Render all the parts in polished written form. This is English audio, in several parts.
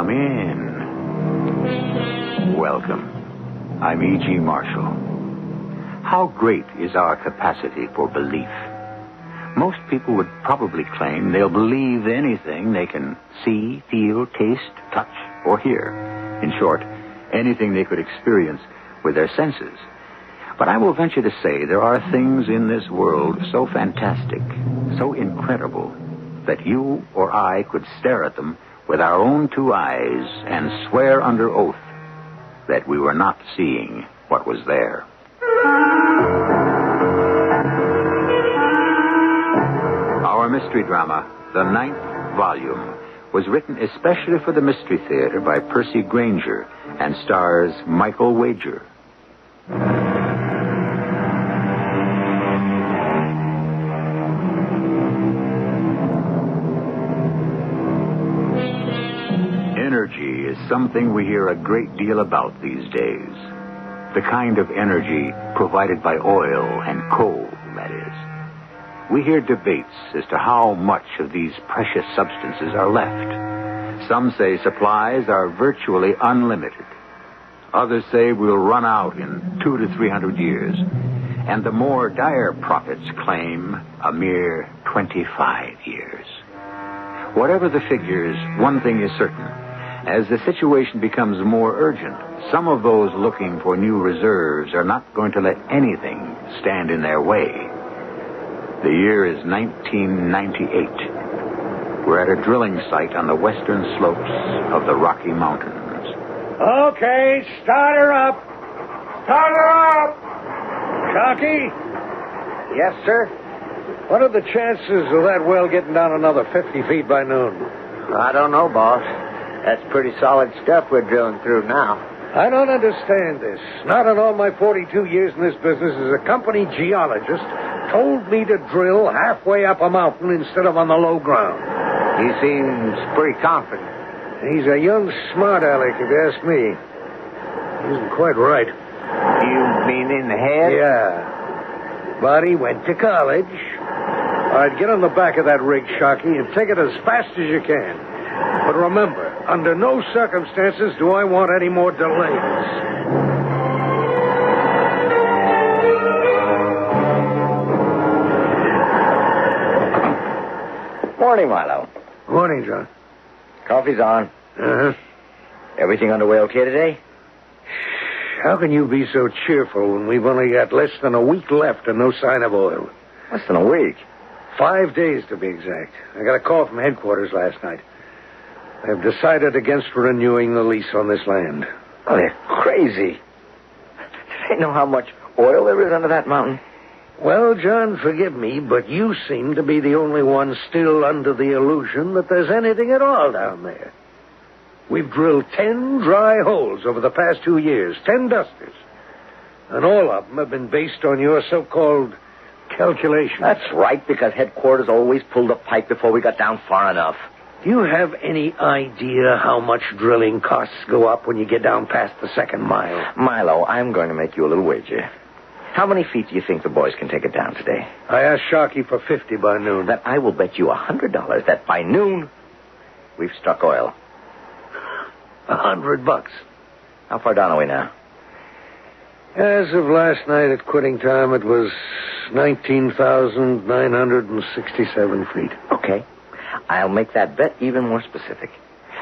Come in. Welcome. I'm E.G. Marshall. How great is our capacity for belief? Most people would probably claim they'll believe anything they can see, feel, taste, touch, or hear. In short, anything they could experience with their senses. But I will venture to say there are things in this world so fantastic, so incredible, that you or I could stare at them with our own two eyes and swear under oath that we were not seeing what was there. Our mystery drama, The Ninth Volume, was written especially for the Mystery Theater by Percy Granger and stars Michael Wager. Energy is something we hear a great deal about these days. The kind of energy provided by oil and coal, that is. We hear debates as to how much of these precious substances are left. Some say supplies are virtually unlimited. Others say we'll run out in 200 to 300 years. And the more dire prophets claim a mere 25 years. Whatever the figures, one thing is certain. As the situation becomes more urgent, some of those looking for new reserves are not going to let anything stand in their way. The year is 1998. We're at a drilling site on the western slopes of the Rocky Mountains. Okay, start her up. Start her up. Cocky? Yes, sir? What are the chances of that well getting down another 50 feet by noon? I don't know, boss. That's pretty solid stuff we're drilling through now. I don't understand this. Not in all my 42 years in this business as a company geologist told me to drill halfway up a mountain instead of on the low ground. He seems pretty confident. He's a young smart aleck, if you ask me. He isn't quite right. You mean in the head? Yeah. But he went to college. All right, get on the back of that rig, Sharky, and take it as fast as you can. But remember, under no circumstances do I want any more delays. Morning, Milo. Morning, John. Coffee's on. Uh-huh. Everything underway okay today? How can you be so cheerful when we've only got less than a week left and no sign of oil? Less than a week. 5 days, to be exact. I got a call from headquarters last night. They've decided against renewing the lease on this land. Oh, they're crazy. They know how much oil there is under that mountain. Well, John, forgive me, but you seem to be the only one still under the illusion that there's anything at all down there. We've drilled 10 dry holes over the past 2 years, 10 dusters. And all of them have been based on your so-called calculations. That's right, because headquarters always pulled a pipe before we got down far enough. Do you have any idea how much drilling costs go up when you get down past the second mile? Milo, I'm going to make you a little wager. How many feet do you think the boys can take it down today? I asked Sharky for 50 by noon. Then I will bet you $100 that by noon we've struck oil. $100. How far down are we now? As of last night at quitting time, it was 19,967 feet. Okay. I'll make that bet even more specific.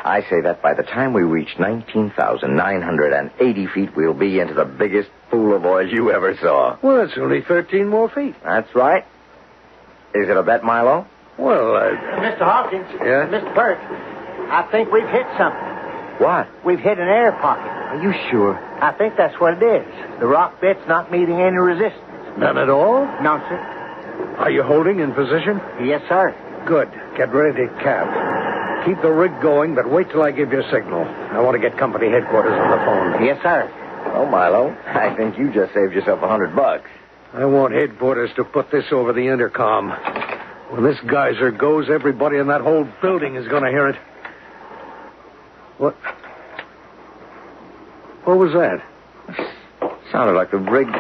I say that by the time we reach 19,980 feet, we'll be into the biggest pool of oil you ever saw. Well, that's only 13 more feet. That's right. Is it a bet, Milo? Well, Mr. Hawkins. Yeah? Mr. Burke, I think we've hit something. What? We've hit an air pocket. Are you sure? I think that's what it is. The rock bit's not meeting any resistance. None at all? No, sir. Are you holding in position? Yes, sir. Good. Get ready to cap. Keep the rig going, but wait till I give you a signal. I want to get company headquarters on the phone. Yes, sir. Oh, Milo, I think you just saved yourself $100. I want headquarters to put this over the intercom. When this geyser goes, everybody in that whole building is going to hear it. What? What was that? Sounded like the rig.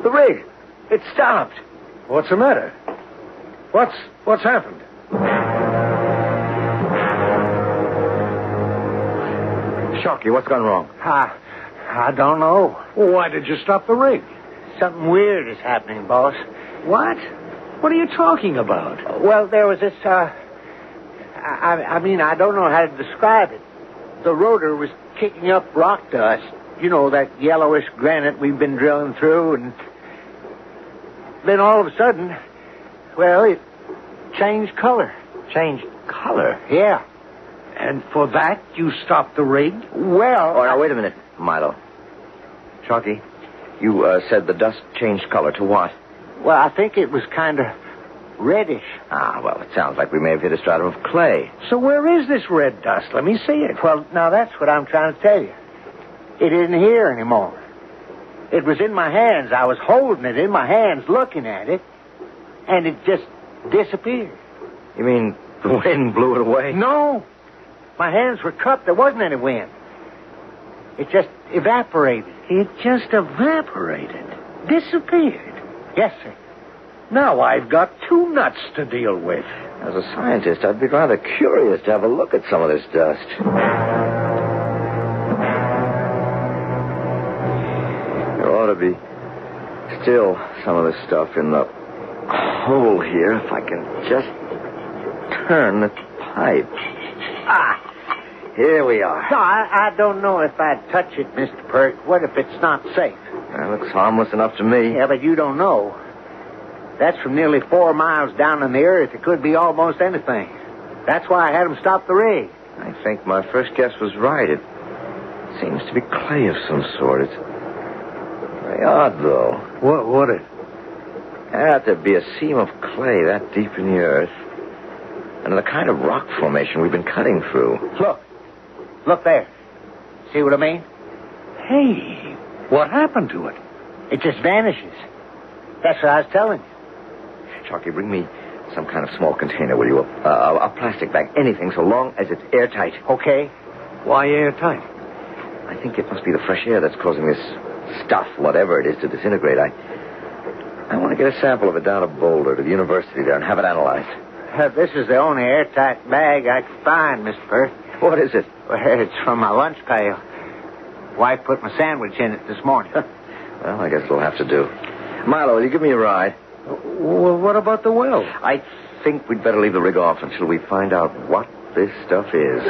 The rig! It stopped. What's the matter? What's happened? Chalky, what's gone wrong? I don't know. Well, why did you stop the rig? Something weird is happening, boss. What? What are you talking about? Well, there was this, I mean, I don't know how to describe it. The rotor was kicking up rock dust. You know, that yellowish granite we've been drilling through, and then all of a sudden, well, it changed color. Changed color? Yeah. And for that, you stopped the rig? Well... Oh, now, wait a minute, Milo. Chalky, you said the dust changed color to what? Well, I think it was kind of reddish. Ah, well, it sounds like we may have hit a stratum of clay. So where is this red dust? Let me see it. Well, now that's what I'm trying to tell you. It isn't here anymore. It was in my hands. I was holding it in my hands, looking at it, and it just disappeared. You mean the wind blew it away? No. My hands were cupped. There wasn't any wind. It just evaporated. It just evaporated. Disappeared. Yes, sir. Now I've got two nuts to deal with. As a scientist, I'd be rather curious to have a look at some of this dust. There ought to be still some of this stuff in the hole here if I can just turn the pipe. Here we are. No, I don't know if I'd touch it, Mr. Perk. What if it's not safe? That looks harmless enough to me. Yeah, but you don't know. That's from nearly 4 miles down in the earth. It could be almost anything. That's why I had him stop the rig. I think my first guess was right. It seems to be clay of some sort. It's very odd, though. What it? There had to be a seam of clay that deep in the earth. And the kind of rock formation we've been cutting through. Look there. See what I mean? Hey, what happened to it? It just vanishes. That's what I was telling you. Chalky, bring me some kind of small container, will you? A plastic bag, anything, so long as it's airtight. Okay. Why airtight? I think it must be the fresh air that's causing this stuff, whatever it is, to disintegrate. I want to get a sample of it down to Boulder, to the university there, and have it analyzed. This is the only airtight bag I could find, Mr. Perk. What is it? Well, it's from my lunch pail. Wife put my sandwich in it this morning. Well, I guess it'll have to do. Milo, will you give me a ride? Well, what about the well? I think we'd better leave the rig off until we find out what this stuff is.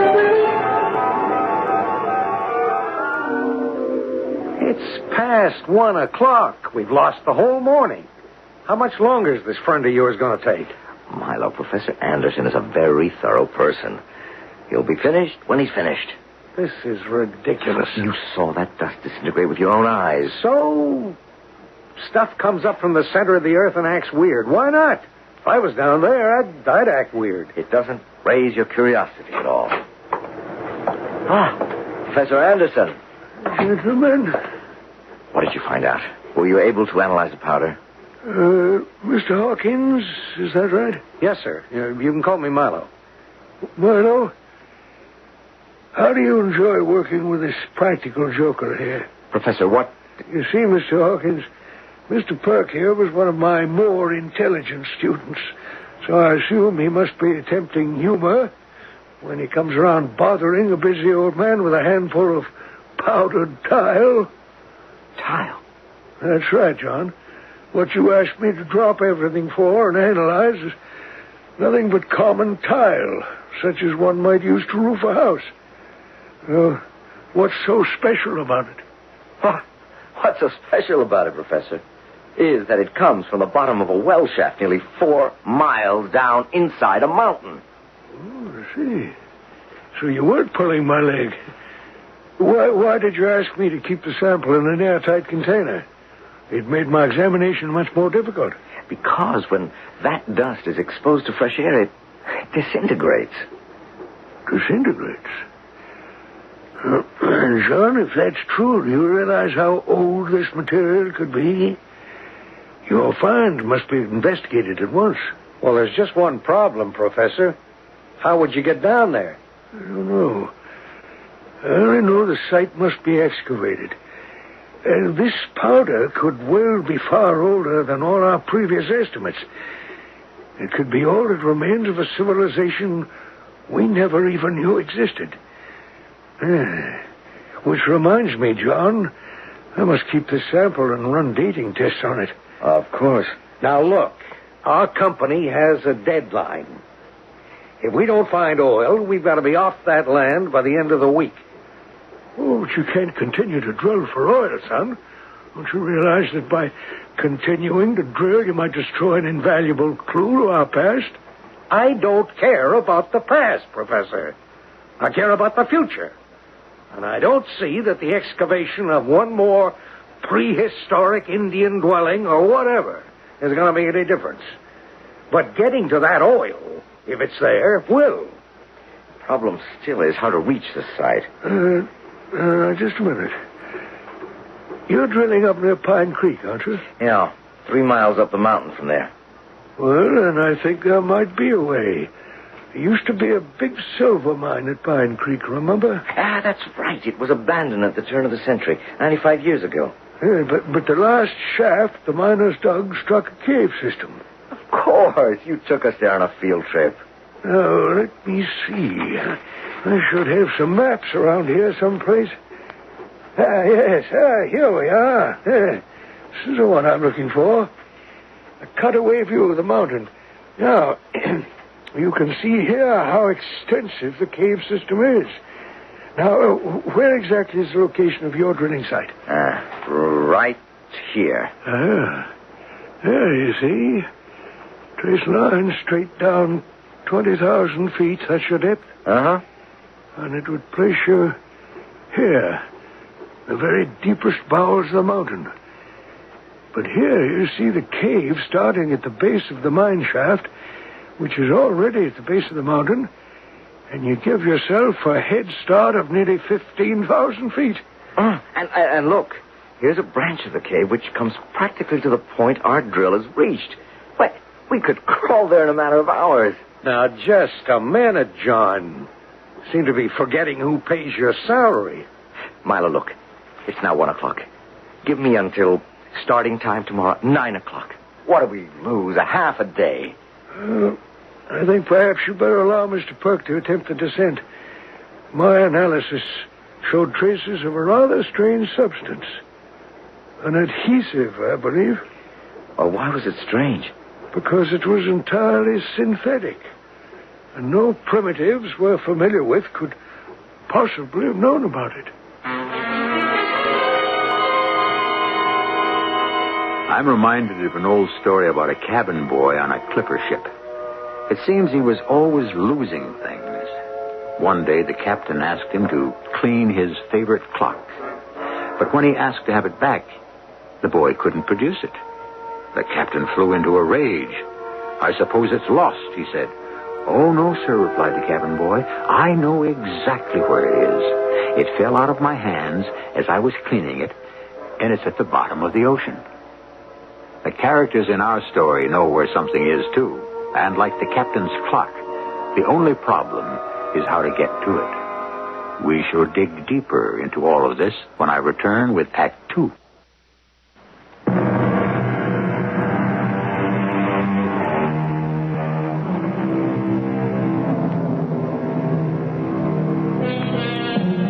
It's past 1 o'clock. We've lost the whole morning. How much longer is this friend of yours going to take? Milo, Professor Anderson is a very thorough person. He'll be finished when he's finished. This is ridiculous. You saw that dust disintegrate with your own eyes. So, stuff comes up from the center of the earth and acts weird. Why not? If I was down there, I'd act weird. It doesn't raise your curiosity at all. Professor Anderson. Gentlemen. What did you find out? Were you able to analyze the powder? Mr. Hawkins, is that right? Yes, sir. You can call me Milo. Milo, how do you enjoy working with this practical joker here? Professor, what? You see, Mr. Hawkins, Mr. Perk here was one of my more intelligent students, so I assume he must be attempting humor when he comes around bothering a busy old man with a handful of powdered tile. Tile? That's right, John. What you asked me to drop everything for and analyze is nothing but common tile, such as one might use to roof a house. What's so special about it? What's so special about it, Professor, is that it comes from the bottom of a well shaft nearly 4 miles down inside a mountain. Oh, I see. So you weren't pulling my leg. Why did you ask me to keep the sample in an airtight container? It made my examination much more difficult. Because when that dust is exposed to fresh air, it disintegrates. Disintegrates? John, if that's true, do you realize how old this material could be? Your find must be investigated at once. Well, there's just one problem, Professor. How would you get down there? I don't know. I only know the site must be excavated. This powder could well be far older than all our previous estimates. It could be all that remains of a civilization we never even knew existed. Which reminds me, John, I must keep this sample and run dating tests on it. Of course. Now, look, our company has a deadline. If we don't find oil, we've got to be off that land by the end of the week. Oh, but you can't continue to drill for oil, son. Don't you realize that by continuing to drill, you might destroy an invaluable clue to our past? I don't care about the past, Professor. I care about the future. And I don't see that the excavation of one more prehistoric Indian dwelling or whatever is going to make any difference. But getting to that oil, if it's there, will. The problem still is how to reach the site. Just a minute. You're drilling up near Pine Creek, aren't you? Yeah, 3 miles up the mountain from there. Well, then I think there might be a way. There used to be a big silver mine at Pine Creek, remember? Ah, that's right. It was abandoned at the turn of the century, 95 years ago. Yeah, but the last shaft the miners dug struck a cave system. Of course. You took us there on a field trip. Now, let me see. I should have some maps around here someplace. Yes. Here we are. This is the one I'm looking for. A cutaway view of the mountain. Now, you can see here how extensive the cave system is. Now, where exactly is the location of your drilling site? Right here. There, you see. Trace lines straight down 20,000 feet. That's your depth. Uh-huh. And it would place you here, the very deepest bowels of the mountain. But here you see the cave starting at the base of the mine shaft, which is already at the base of the mountain, and you give yourself a head start of nearly 15,000 feet. And look, here's a branch of the cave which comes practically to the point our drill has reached. But we could crawl there in a matter of hours. Now, just a minute, John. Seem to be forgetting who pays your salary. Milo, look, it's now 1 o'clock. Give me until starting time tomorrow, 9 o'clock. What do we lose? A half a day. I think perhaps you better allow Mr. Perk to attempt the descent. My analysis showed traces of a rather strange substance. An adhesive, I believe. Oh, why was it strange? Because it was entirely synthetic. And no primitives we're familiar with could possibly have known about it. I'm reminded of an old story about a cabin boy on a clipper ship. It seems he was always losing things. One day, the captain asked him to clean his favorite clock. But when he asked to have it back, the boy couldn't produce it. The captain flew into a rage. "I suppose it's lost," he said. "Oh, no, sir," replied the cabin boy. "I know exactly where it is. It fell out of my hands as I was cleaning it, and it's at the bottom of the ocean." The characters in our story know where something is, too. And like the captain's clock, the only problem is how to get to it. We shall dig deeper into all of this when I return with Act 2.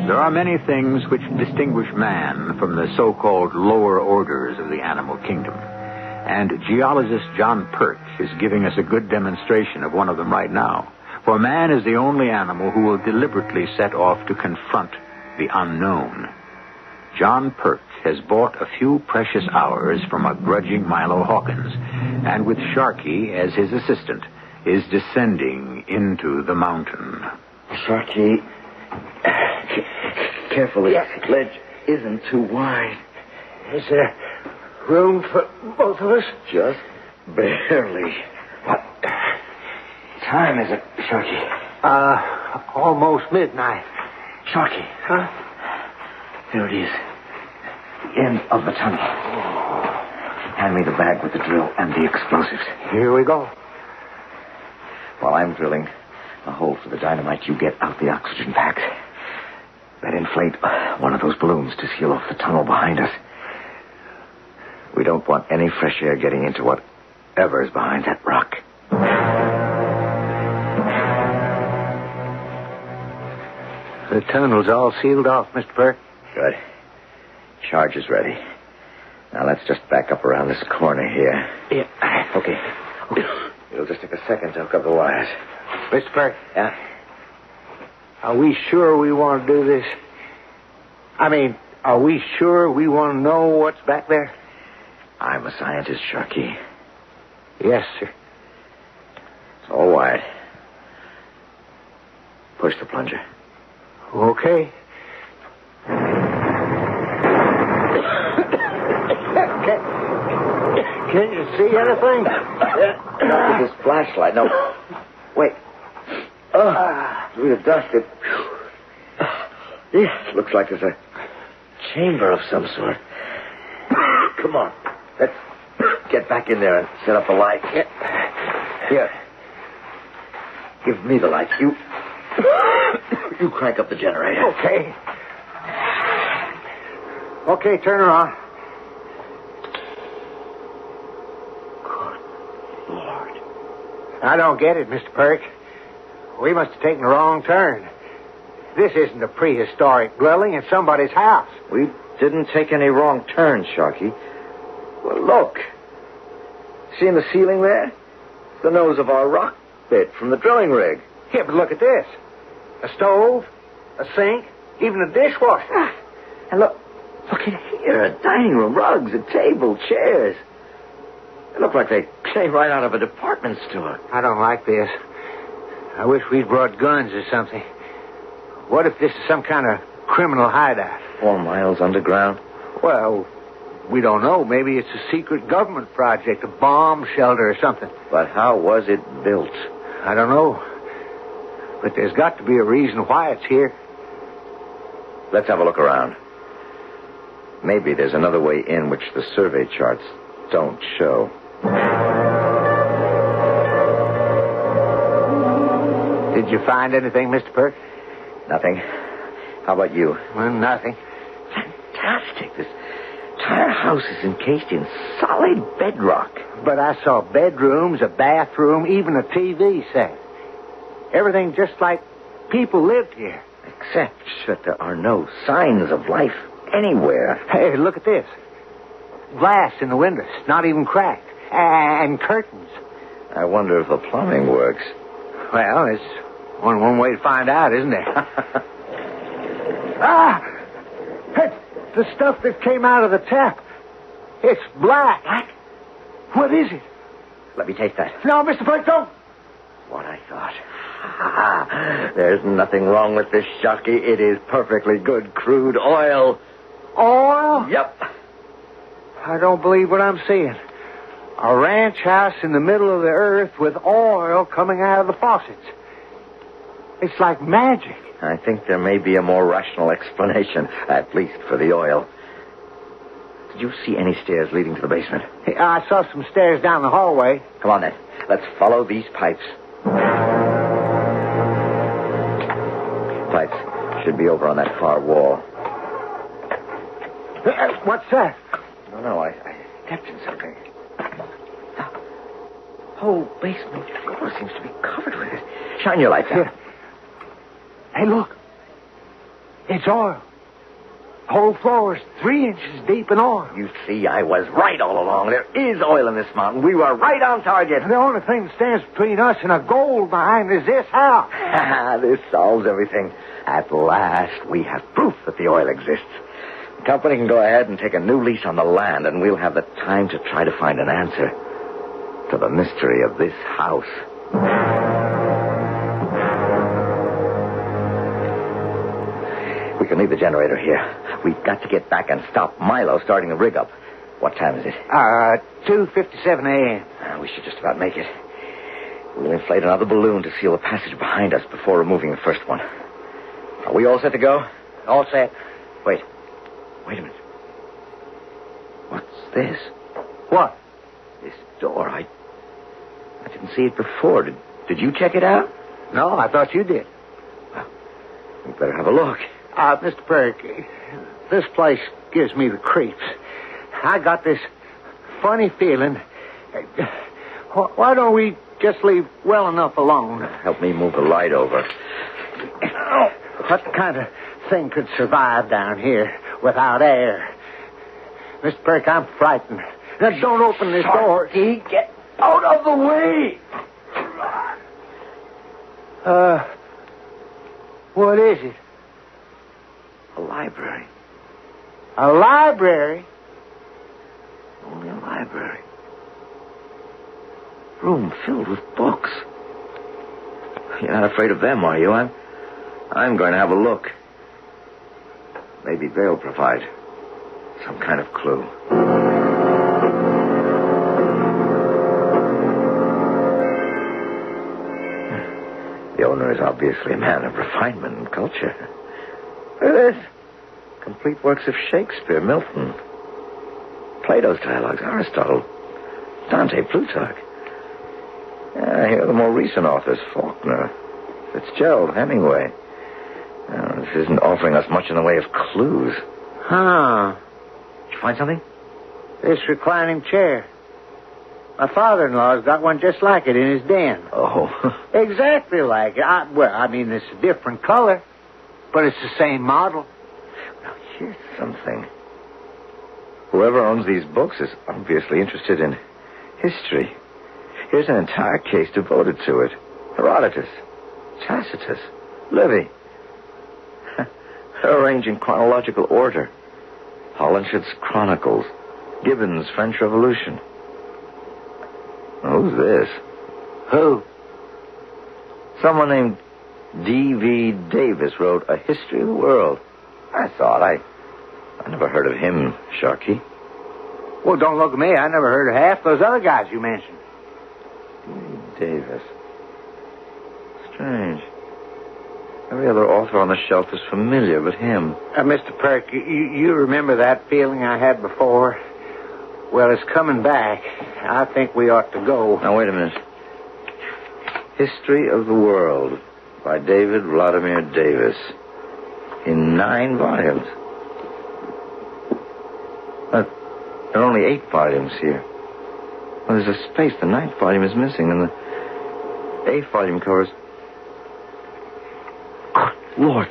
There are many things which distinguish man from the so-called lower orders of the animal kingdom. And geologist John Perk is giving us a good demonstration of one of them right now. For man is the only animal who will deliberately set off to confront the unknown. John Perk has bought a few precious hours from a grudging Milo Hawkins, and with Sharky as his assistant, is descending into the mountain. Sharky, carefully. The ledge isn't too wide. Is there room for both of us? Just barely. What time is it, Sharky? Almost midnight. Sharky. Huh? There it is. The end of the tunnel. Hand me the bag with the drill and the explosives. Here we go. While I'm drilling a hole for the dynamite, you get out the oxygen packs. That inflate one of those balloons to seal off the tunnel behind us. We don't want any fresh air getting into whatever is behind that rock. The tunnel's all sealed off, Mr. Perk. Good. Charge is ready. Now let's just back up around this corner here. Yeah. Okay. It'll just take a second to hook up the wires. Mr. Perk, Yeah? are we sure we want to do this? I mean, are we sure we want to know what's back there? I'm a scientist, Sharky. Yes, sir. It's all wired. Push the plunger. Okay. Can you see anything? Not with this flashlight. No. Wait. Through the dust, it looks like there's a chamber of some sort. Come on. Let's get back in there and set up the light. Here. Give me the light. You crank up the generator. Okay. Okay, turn her on. Good Lord. I don't get it, Mr. Perk. We must have taken the wrong turn. This isn't a prehistoric dwelling. It's somebody's house. We didn't take any wrong turns, Sharky. Well, look. See in the ceiling there? It's the nose of our rock bit from the drilling rig. Yeah, but look at this. A stove, a sink, even a dishwasher. And look in here. A dining room, rugs, a table, chairs. They look like they came right out of a department store. I don't like this. I wish we'd brought guns or something. What if this is some kind of criminal hideout? 4 miles underground. Well, we don't know. Maybe it's a secret government project, a bomb shelter or something. But how was it built? I don't know. But there's got to be a reason why it's here. Let's have a look around. Maybe there's another way in which the survey charts don't show. Did you find anything, Mr. Perk? Nothing. How about you? Well, nothing. Fantastic. This entire house is encased in solid bedrock. But I saw bedrooms, a bathroom, even a TV set. Everything just like people lived here. Except that there are no signs of life anywhere. Hey, look at this. Glass in the windows, not even cracked. And curtains. I wonder if the plumbing works. Well, it's one way to find out, isn't there? Hey, the stuff that came out of the tap. It's black. Black? What is it? Let me taste that. No, Mr. Perk, don't. What I thought. There's nothing wrong with this, Sharky. It is perfectly good crude oil. Oil? Yep. I don't believe what I'm seeing. A ranch house in the middle of the earth with oil coming out of the faucets. It's like magic. I think there may be a more rational explanation, at least for the oil. Did you see any stairs leading to the basement? Hey, I saw some stairs down the hallway. Come on, then. Let's follow these pipes. Pipes should be over on that far wall. What's that? No, I stepped in something. The whole basement floor seems to be covered with it. Shine your lights out. Here. Hey, look. It's oil. The whole floor is 3 inches deep in oil. You see, I was right all along. There is oil in this mountain. We were right on target. The only thing that stands between us and a gold mine is this house. This solves everything. At last, we have proof that the oil exists. The company can go ahead and take a new lease on the land, and we'll have the time to try to find an answer to the mystery of this house. We can leave the generator here. We've got to get back and stop Milo starting the rig up. What time is it? 2:57 a.m. We should just about make it. We'll inflate another balloon to seal the passage behind us before removing the first one. Are we all set to go? All set. Wait a minute. What's this? What? This door. I didn't see it before. Did you check it out? No, I thought you did. Well, we better have a look. Mr. Perk, this place gives me the creeps. I got this funny feeling. Why don't we just leave well enough alone? Help me move the light over. What kind of thing could survive down here without air. Mr. Perk, I'm frightened. Now, don't open this door. Get out of the way! What is it? A library. A library? Only a library. Room filled with books. You're not afraid of them, are you? I'm going to have a look. Maybe they'll provide some kind of clue. The owner is obviously a man of refinement and culture. Look at this. Complete works of Shakespeare, Milton, Plato's dialogues, Aristotle, Dante, Plutarch. Here are the more recent authors, Faulkner, Fitzgerald, Hemingway. This isn't offering us much in the way of clues. Huh. Did you find something? This reclining chair. My father-in-law's got one just like it in his den. Oh. Exactly like it. It's a different color, but it's the same model. Now, here's something. Whoever owns these books is obviously interested in history. Here's an entire case devoted to it. Herodotus, Tacitus, Livy. They're arranged in chronological order. Holinshed's Chronicles, Gibbon's French Revolution. Who's this? Who? Someone named D.V. Davis wrote A History of the World. I thought. I never heard of him, Sharkey. Well, don't look at me. I never heard of half those other guys you mentioned. Davis. Strange. Every other author on the shelf is familiar but him. Mr. Perk, you remember that feeling I had before? Well, it's coming back. I think we ought to go. Now, wait a minute. History of the World by David Vladimir Davis. In 9 volumes. There are only 8 volumes here. Well, there's a space. The 9th volume is missing, and the 8th volume covers... Good Lord.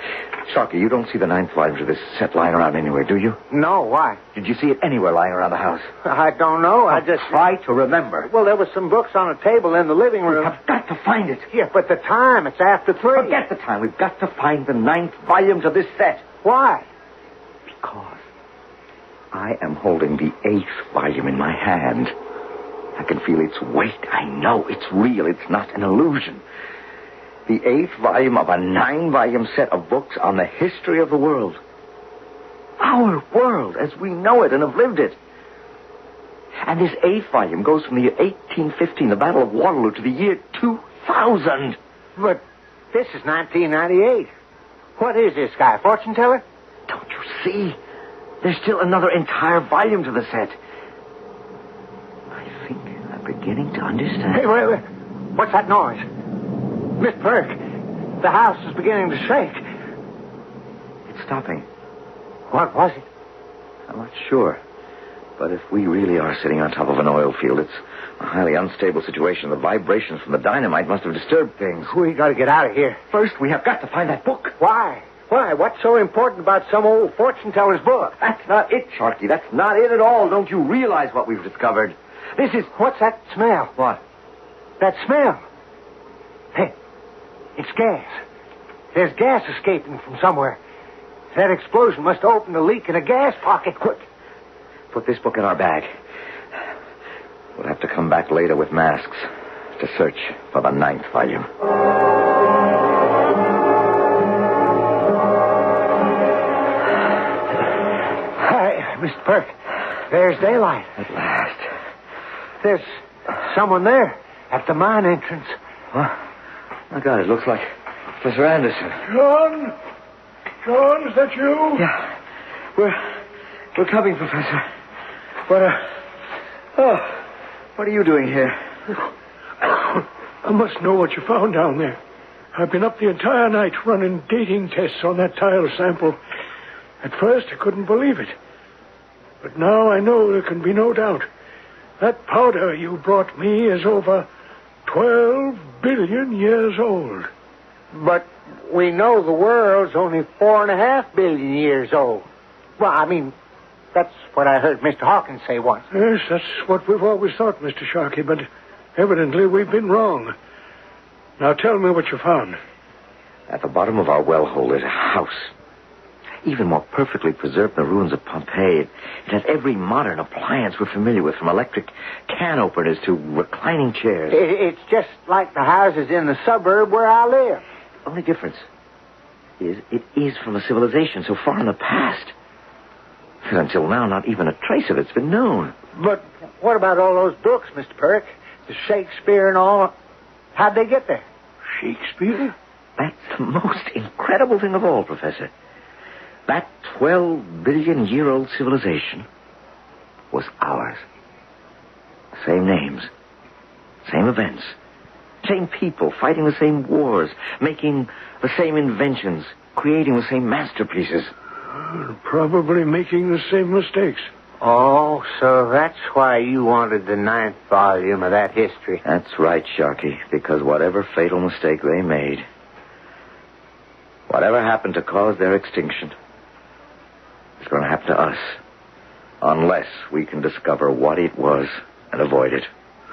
Sharkey, you don't see the 9th volume of this set lying around anywhere, do you? No, why? Did you see it anywhere lying around the house? I don't know. I just... Try to remember. Well, there were some books on a table in the living room. I've got to find it. Yeah, but the time, it's after 3. Forget the time. We've got to find the 9th volume to this set. Why? Because I am holding the 8th volume in my hand. I can feel its weight. I know it's real. It's not an illusion. The 8th volume of a 9-volume set of books on the history of the world. Our world as we know it and have lived it. And this 8th volume goes from the year 1815, the Battle of Waterloo, to the year 2000. But this is 1998. What is this guy, fortune teller? Don't you see? There's still another entire volume to the set. I think I'm beginning to understand. Hey, wait. What's that noise? Miss Perk, the house is beginning to shake. It's stopping. What was it? I'm not sure. But if we really are sitting on top of an oil field, it's a highly unstable situation. The vibrations from the dynamite must have disturbed things. We got to get out of here. First, we have got to find that book. Why? Why? What's so important about some old fortune teller's book? That's not it, Sharkey. That's not it at all. Don't you realize what we've discovered? This is... What's that smell? What? That smell. Hey, it's gas. There's gas escaping from somewhere. That explosion must have opened a leak in a gas pocket. Quick. Put this book in our bag. We'll have to come back later with masks to search for the 9th volume. Hi, Mr. Perk. There's daylight. At last. There's someone there at the mine entrance. Huh? Oh, God, it looks like Professor Anderson. John? John, is that you? Yeah. We're coming, Professor. What are you doing here? I must know what you found down there. I've been up the entire night running dating tests on that tile sample. At first, I couldn't believe it. But now I know there can be no doubt. That powder you brought me is over 12 billion years old. But we know the world's only 4.5 billion years old. Well, I mean, that's what I heard Mr. Hawkins say once. Yes, that's what we've always thought, Mr. Sharkey, but evidently we've been wrong. Now tell me what you found. At the bottom of our well hole is a house. Even more perfectly preserved than the ruins of Pompeii. It has every modern appliance we're familiar with, from electric can openers to reclining chairs. It's just like the houses in the suburb where I live. The only difference is it is from a civilization so far in the past. Until now, not even a trace of it's been known. But what about all those books, Mr. Perk? The Shakespeare and all. How'd they get there? Shakespeare? That's the most incredible thing of all, Professor. That 12-billion-year-old civilization was ours. Same names, same events, same people fighting the same wars, making the same inventions, creating the same masterpieces. Probably making the same mistakes. Oh, so that's why you wanted the 9th volume of that history. That's right, Sharky, because whatever fatal mistake they made, whatever happened to cause their extinction, is going to happen to us, unless we can discover what it was and avoid it.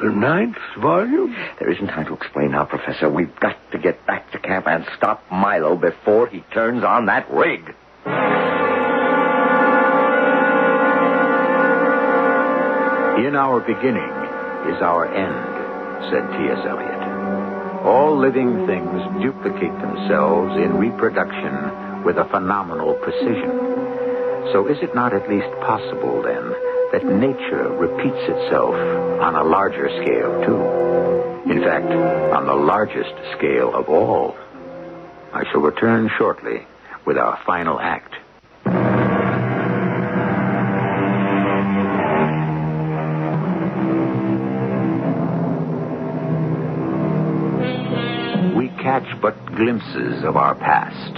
The 9th volume? There isn't time to explain now, Professor. We've got to get back to camp and stop Milo before he turns on that rig. In our beginning is our end, said T.S. Eliot. All living things duplicate themselves in reproduction with a phenomenal precision. So is it not at least possible, then, that nature repeats itself on a larger scale, too? In fact, on the largest scale of all. I shall return shortly with our final act. We catch but glimpses of our past.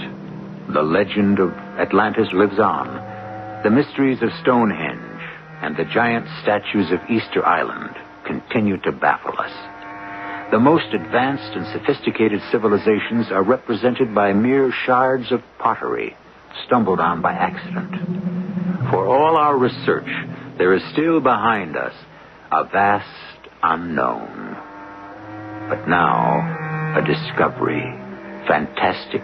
The legend of Atlantis lives on. The mysteries of Stonehenge and the giant statues of Easter Island continue to baffle us. The most advanced and sophisticated civilizations are represented by mere shards of pottery stumbled on by accident. For all our research, there is still behind us a vast unknown. But now, a discovery, fantastic,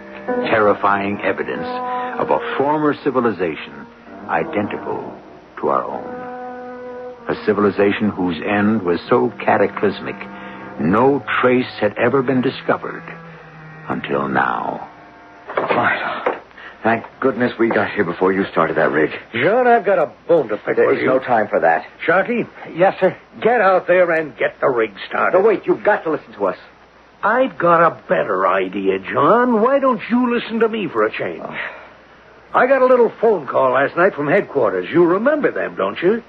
terrifying evidence of a former civilization identical to our own. A civilization whose end was so cataclysmic, no trace had ever been discovered until now. Milo, thank goodness we got here before you started that rig. John, I've got a bone to pick with There's you. no time for that. Sharky, Yes, sir. get out there and get the rig started. No, wait, you've got to listen to us. I've got a better idea, John. Why don't you listen to me for a change? I got a little phone call last night from headquarters. You remember them, don't you?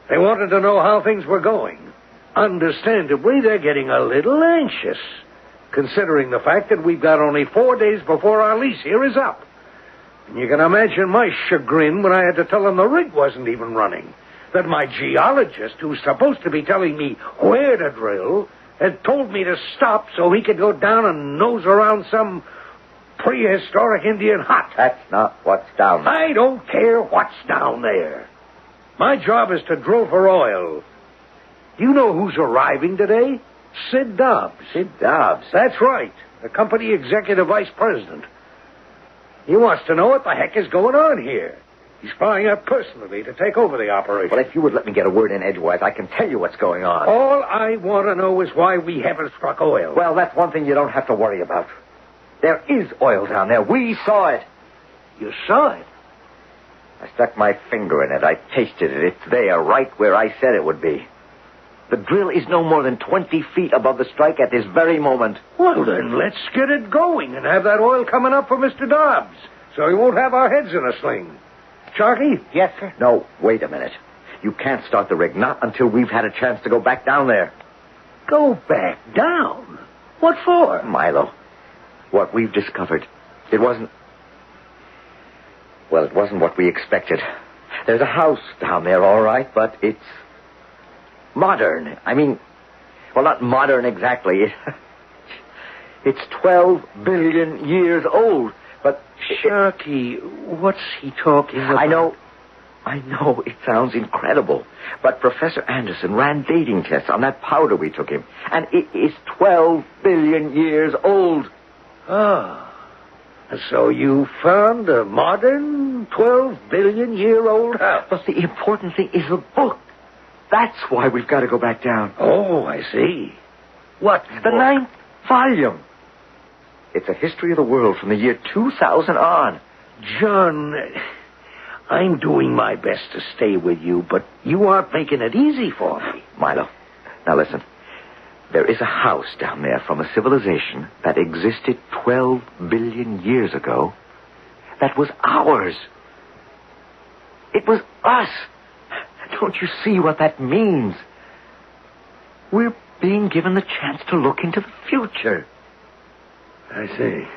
They wanted to know how things were going. Understandably, they're getting a little anxious, considering the fact that we've got only 4 days before our lease here is up. And you can imagine my chagrin when I had to tell them the rig wasn't even running. That my geologist, who's supposed to be telling me where to drill, had told me to stop so he could go down and nose around some prehistoric Indian hut. That's not what's down there. I don't care what's down there. My job is to drill for oil. Do you know who's arriving today? Sid Dobbs. Sid Dobbs. That's right. The company executive vice president. He wants to know what the heck is going on here. He's flying up personally to take over the operation. Well, if you would let me get a word in edgewise, I can tell you what's going on. All I want to know is why we haven't struck oil. Well, that's one thing you don't have to worry about. There is oil down there. We saw it. You saw it? I stuck my finger in it. I tasted it. It's there, right where I said it would be. The drill is no more than 20 feet above the strike at this very moment. Well, then let's get it going and have that oil coming up for Mr. Dobbs, so he won't have our heads in a sling. Sharky? Yes, sir. No, wait a minute. You can't start the rig, not until we've had a chance to go back down there. Go back down? What for? Milo, what we've discovered, it wasn't what we expected. There's a house down there, all right, but it's modern. I mean, well, not modern exactly. It's 12 billion years old. But... Sharky, what's he talking about? I know it sounds incredible, but Professor Anderson ran dating tests on that powder we took him, and it is 12 billion years old. Ah. So you found a modern 12-billion-year-old house. But the important thing is the book. That's why we've got to go back down. Oh, I see. What? The 9th volume. It's a history of the world from the year 2000 on. John, I'm doing my best to stay with you, but you aren't making it easy for me. Milo, now listen. There is a house down there from a civilization that existed 12 billion years ago that was ours. It was us. Don't you see what that means? We're being given the chance to look into the future. I see.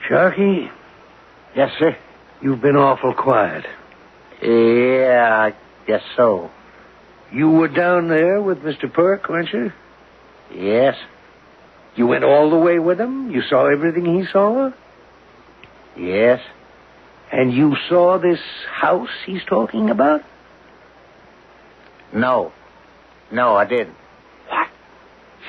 Sharky? Yes, sir? You've been awful quiet. Yeah, I guess so. You were down there with Mr. Perk, weren't you? Yes. You went all the way with him? You saw everything he saw? Yes. And you saw this house he's talking about? No. No, I didn't. What?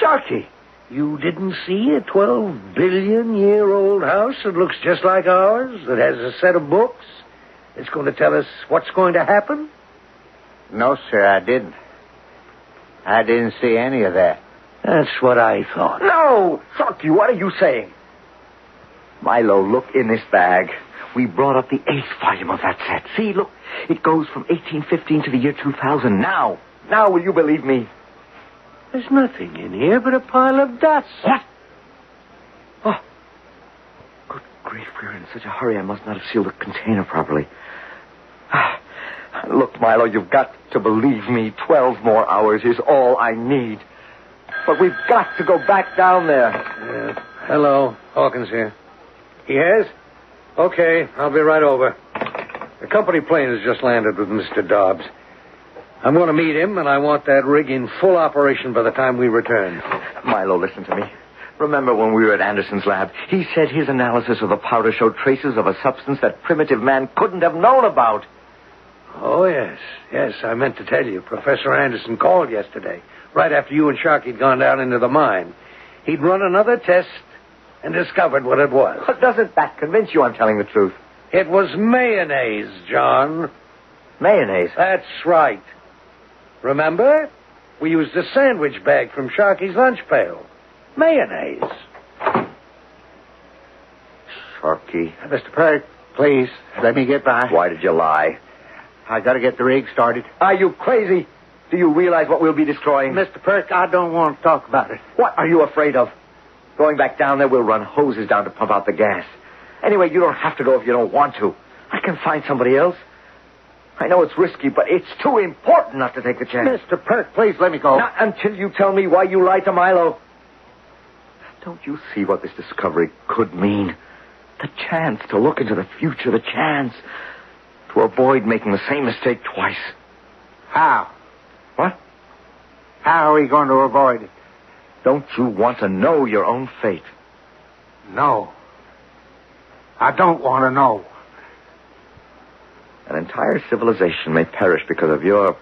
Sharky, you didn't see a 12-billion-year-old house that looks just like ours, that has a set of books? It's going to tell us what's going to happen? No, sir, I didn't. I didn't see any of that. That's what I thought. No! Sharky, what are you saying? Milo, look in this bag. We brought up the 8th volume of that set. See, look, it goes from 1815 to the year 2000. Now, will you believe me? There's nothing in here but a pile of dust. What? Oh. Good grief, we're in such a hurry I must not have sealed the container properly. Look, Milo, you've got to believe me. 12 more hours is all I need. But we've got to go back down there. Hello, Hawkins here. Yes? Okay, I'll be right over. The company plane has just landed with Mr. Dobbs. I'm going to meet him, and I want that rig in full operation by the time we return. Milo, listen to me. Remember when we were at Anderson's lab? He said his analysis of the powder showed traces of a substance that primitive man couldn't have known about. Oh, yes. Yes, I meant to tell you. Professor Anderson called yesterday, right after you and Sharky had gone down into the mine. He'd run another test and discovered what it was. But doesn't that convince you I'm telling the truth? It was mayonnaise, John. Mayonnaise? That's right. Remember? We used a sandwich bag from Sharky's lunch pail. Mayonnaise. Sharky. Mr. Perk, please, let me get by. Why did you lie? I got to get the rig started. Are you crazy? Do you realize what we'll be destroying? Mr. Perk, I don't want to talk about it. What are you afraid of? Going back down there, we'll run hoses down to pump out the gas. Anyway, you don't have to go if you don't want to. I can find somebody else. I know it's risky, but it's too important not to take the chance. Mr. Perk, please let me go. Not until you tell me why you lied to Milo. Don't you see what this discovery could mean? The chance to look into the future, the chance to avoid making the same mistake twice. How? What? How are we going to avoid it? Don't you want to know your own fate? No. I don't want to know. An entire civilization may perish because of your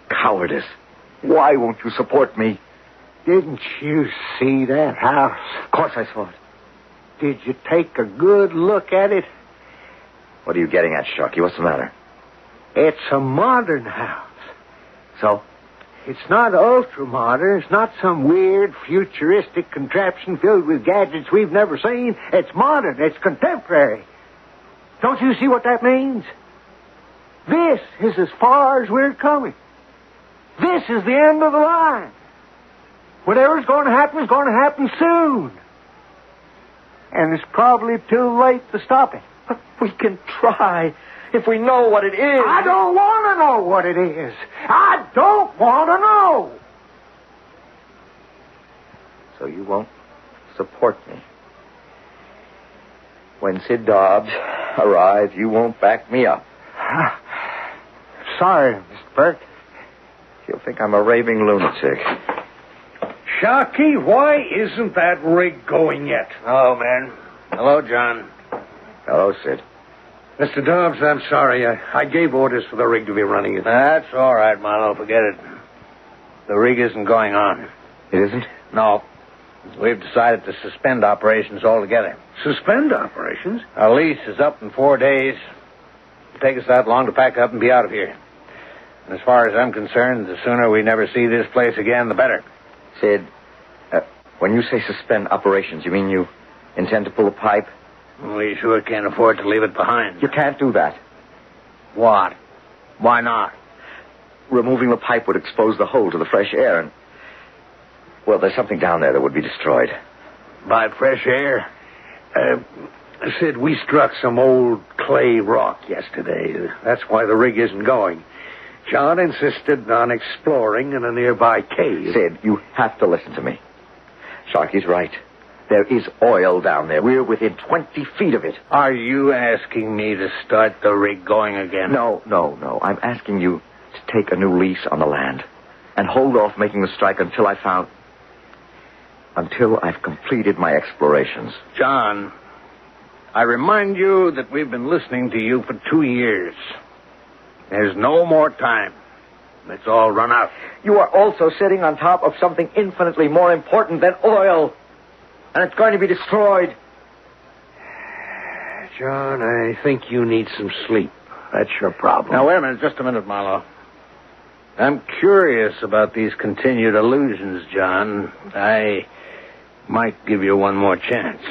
cowardice. Why won't you support me? Didn't you see that house? Of course I saw it. Did you take a good look at it? What are you getting at, Sharky? What's the matter? It's a modern house. So? It's not ultra-modern. It's not some weird, futuristic contraption filled with gadgets we've never seen. It's modern. It's contemporary. Don't you see what that means? This is as far as we're coming. This is the end of the line. Whatever's going to happen is going to happen soon. And it's probably too late to stop it. But we can try if we know what it is. I don't want to know what it is. I don't want to know. So you won't support me. When Sid Dobbs arrives, you won't back me up. Sorry, Mr. Burke. He'll think I'm a raving lunatic. Sharky, why isn't that rig going yet? Oh, man. Hello, John. Hello, Sid. Mr. Dobbs, I'm sorry. I gave orders for the rig to be running. That's all right, Marlowe. Forget it. The rig isn't going on. It isn't? No. We've decided to suspend operations altogether. Suspend operations? Our lease is up in 4 days. It'll take us that long to pack up and be out of here. And as far as I'm concerned, the sooner we never see this place again, the better. Sid, when you say suspend operations, you mean you intend to pull a pipe? We sure can't afford to leave it behind. You can't do that. What? Why not? Removing the pipe would expose the hole to the fresh air and... Well, there's something down there that would be destroyed. By fresh air? Sid, we struck some old clay rock yesterday. That's why the rig isn't going. John insisted on exploring in a nearby cave. Sid, you have to listen to me. Sharky's right. There is oil down there. We're within 20 feet of it. Are you asking me to start the rig going again? No. I'm asking you to take a new lease on the land and hold off making the strike until I've completed my explorations. John, I remind you that we've been listening to you for 2 years. There's no more time. It's all run out. You are also sitting on top of something infinitely more important than oil. And it's going to be destroyed. John, I think you need some sleep. That's your problem. Now, wait a minute. Just a minute, Marlowe. I'm curious about these continued illusions, John. I might give you one more chance.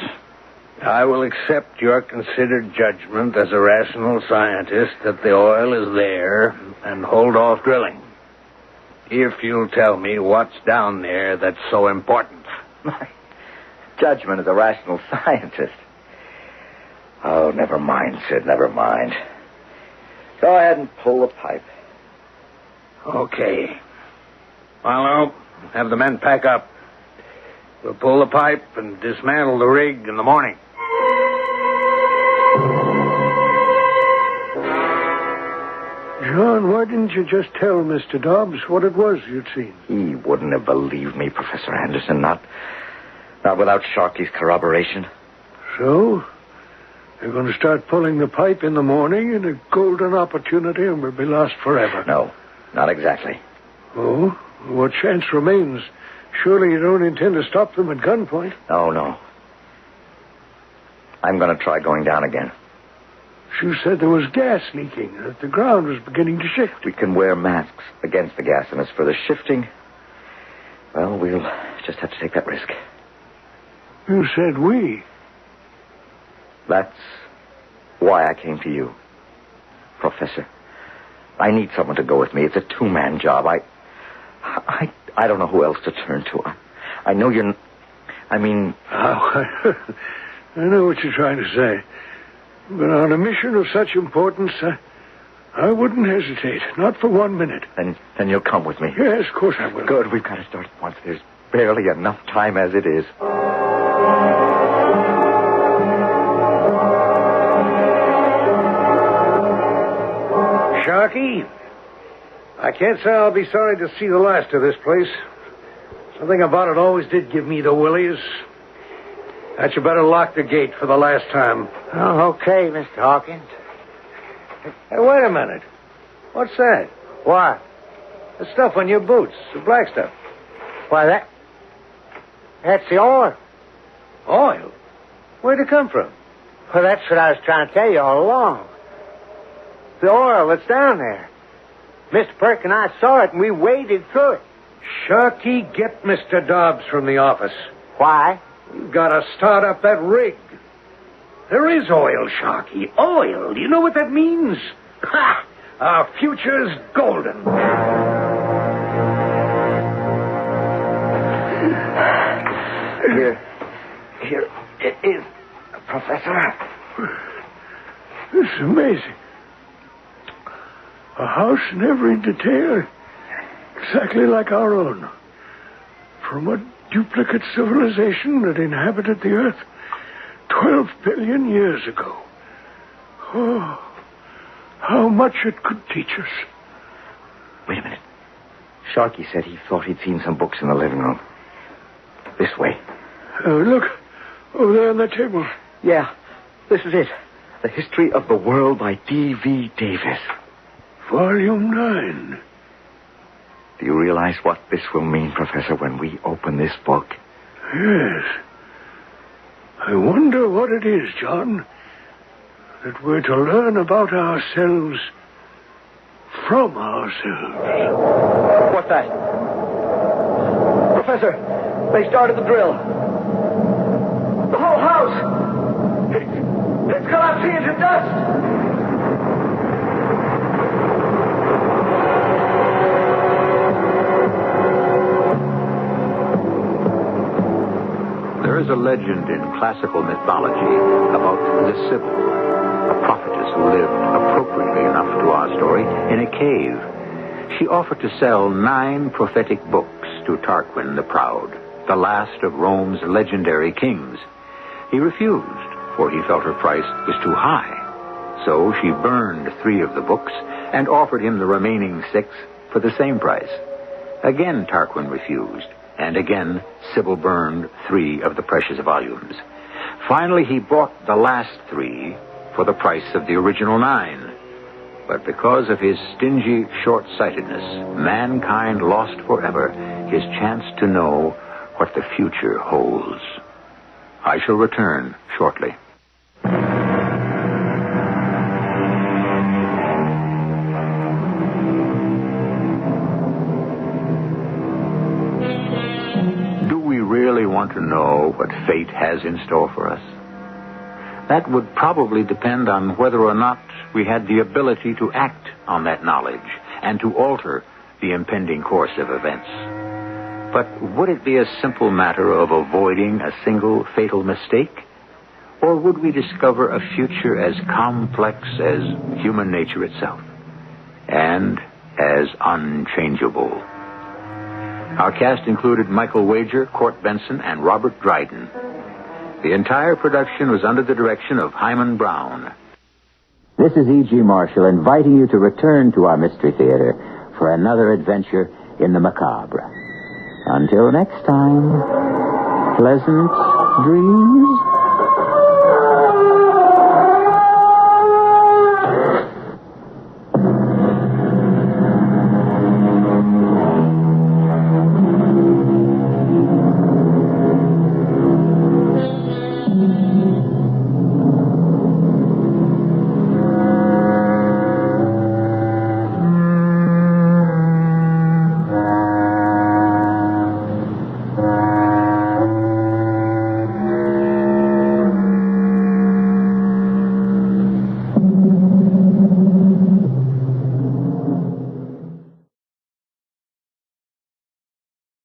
I will accept your considered judgment as a rational scientist that the oil is there and hold off drilling. If you'll tell me what's down there that's so important. My judgment as a rational scientist. Oh, never mind, Sid, never mind. Go ahead and pull the pipe. Okay. Marlowe, have the men pack up. We'll pull the pipe and dismantle the rig in the morning. John, why didn't you just tell Mr. Dobbs what it was you'd seen? He wouldn't have believed me, Professor Anderson, not without Sharky's corroboration. So, you're going to start pulling the pipe in the morning in a golden opportunity and we'll be lost forever. No, not exactly. Oh? What chance remains? Surely you don't intend to stop them at gunpoint? No. I'm going to try going down again. You said there was gas leaking, that the ground was beginning to shift. We can wear masks against the gas, and as for the shifting, well, we'll just have to take that risk. You said we. That's why I came to you, Professor. I need someone to go with me. It's a two-man job. I don't know who else to turn to. I know you're... I mean... Oh, I know what you're trying to say. But on a mission of such importance, I wouldn't hesitate. Not for 1 minute. Then you'll come with me. Yes, of course I will. Good. We've got to start at once. There's barely enough time as it is. Sharky, I can't say I'll be sorry to see the last of this place. Something about it always did give me the willies. That you better lock the gate for the last time. Oh, okay, Mr. Hawkins. Hey, wait a minute. What's that? What? The stuff on your boots. The black stuff. Why, that's the oil. Oil? Where'd it come from? Well, that's what I was trying to tell you all along. The oil that's down there. Mr. Perk and I saw it, and we waded through it. Sharky, get Mr. Dobbs from the office. Why? You've got to start up that rig. There is oil, Sharky. Oil. Do you know what that means? Ha! Our future's golden. Here it is, Professor. This is amazing. A house in every detail, exactly like our own. From a duplicate civilization that inhabited the earth 12 billion years ago. Oh, how much it could teach us. Wait a minute. Sharky said he thought he'd seen some books in the living room. This way. Look, over there on that table. Yeah, this is it. The History of the World by D.V. Davis. Volume 9. Do you realize what this will mean, Professor, when we open this book? Yes. I wonder what it is, John, that we're to learn about ourselves from ourselves. What's that? Professor, they started the drill. The whole house! It's collapsing into dust! There is a legend in classical mythology about the Sibyl, a prophetess who lived, appropriately enough to our story, in a cave. She offered to sell 9 prophetic books to Tarquin the Proud, the last of Rome's legendary kings. He refused, for he felt her price was too high. So she burned 3 of the books and offered him the remaining 6 for the same price. Again Tarquin refused, and again Sibyl burned 3 of the precious volumes. Finally, he bought the last 3 for the price of the original 9. But because of his stingy short-sightedness, mankind lost forever his chance to know what the future holds. I shall return shortly. Do we really want to know what fate has in store for us? That would probably depend on whether or not we had the ability to act on that knowledge and to alter the impending course of events. But would it be a simple matter of avoiding a single fatal mistake? Or would we discover a future as complex as human nature itself and as unchangeable? Our cast included Michael Wager, Court Benson, and Robert Dryden. The entire production was under the direction of Hyman Brown. This is E.G. Marshall inviting you to return to our Mystery Theater for another adventure in the macabre. Until next time, pleasant dreams.